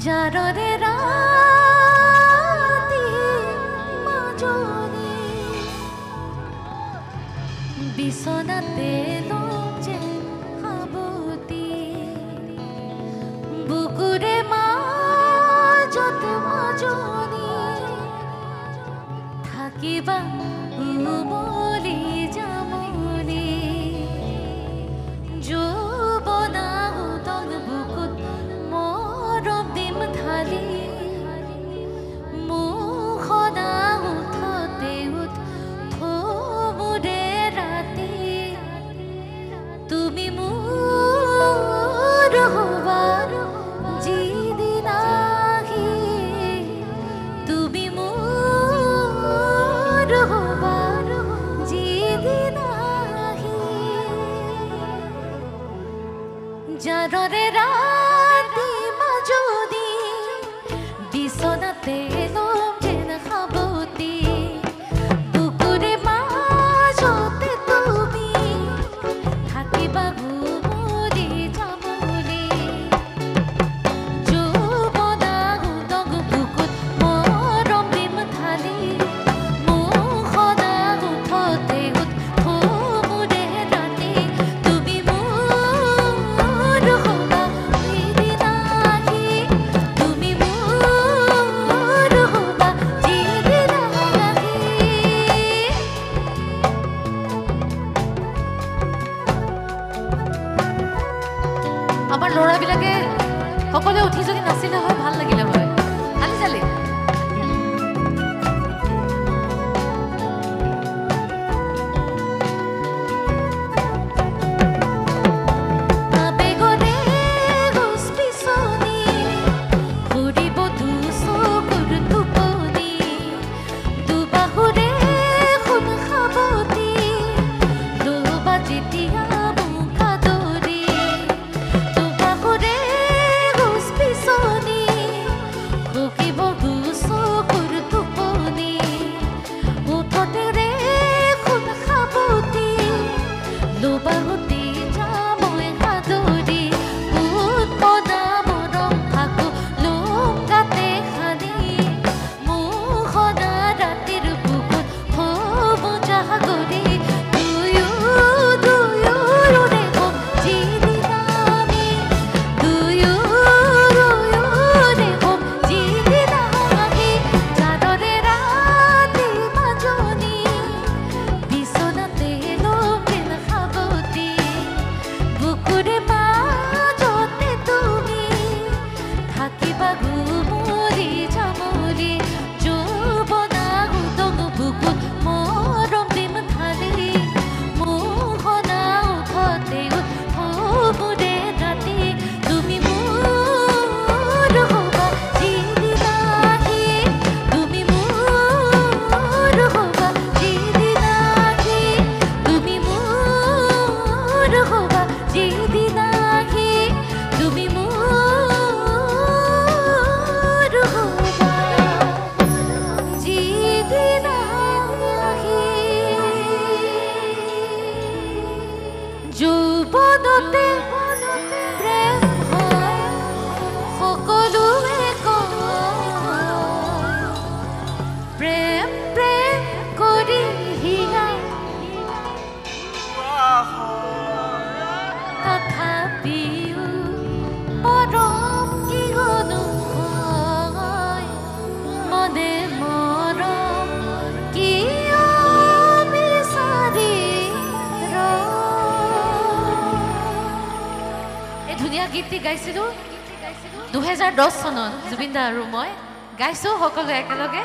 জাৰৰে ৰাতি মাজনি বিছনাতে লজে হাবতি বুকুৰে মাজত মাজনি থাকিবা উমলি জামনি যৌবনা উদং বুকুত মৰম দিম ঢালি মুখনা উঠতে উঠ থমুৰে ৰাতি তুমি মোৰ হবা যিদিনাহি তুমি মোৰ হবা যিদিনাহি জাৰৰে ৰাতি মাজনি বিছনাতে লম যেন সাবতি বুকুৰে মাজতে তুমি থাকিবা ঘুমৰি যামলি যৌবনা উদং বুকুত মৰম দিম ঢালি মুখনা উঠতে উঠ থমুৰে ৰাতি তুমি মোৰ হবা যিদিনাহি তুমি মোৰ হবা যিদিনাহি আমাৰ ল'ৰাবিলাকে সকলোৱে উঠি যদি নাছিলে হয় ভাল লাগিলে হয় হালি চালি আবেগনে গোছ পিছনি ঘূৰিব দুচকুৰ টোপনি দুবাহুৰে সোণ সাবতি ল'বা যেতিয়া মোক আদৰি দুবাহুৰে গোছ পিছনি ঘূৰিব দুচকুৰ টোপনি উঠতেৰে সোণ সাবতি ল'বাহুতি যামই সাদৰি উৎপনা মৰম থাকো লোম গাতে সানি মুখনা ৰাতিৰ বুকুত থমু জাগৰি দুয়োৰে হম যিদিনামি দুয়োৰে হম যিদিনাহি জাৰৰে ৰাতি মাজনি বিছনাতে লম যেন সাবতি বুকুৰে মাজতে তুমি থাকিবা ঘুমৰি জামলি যৌবনা উদং বুকুত মৰম দিম ঢালি মুখনা উঠতে উঠ থমুৰে ৰাতি তুমি মোৰ হবা যিদিনাহি তুমি মোৰ হবা যিদিনাহি তুমি মোৰ হবা যিদিনাহি তুমি মোৰ হবা যিদিনাহি যৌবনতে প্ৰেম হয় সকলোৱে কয় প্ৰেম প্ৰেম কৰি হিয়া তথাপিও মৰম কিয়নো হয় মনে মৰম কিয় বিচাৰি এই ধুনীয়া গীতটি গাইছিলোঁ 2010 চনত জুবিন দা আৰু মই গাইছোঁ সকলোৱে একেলগে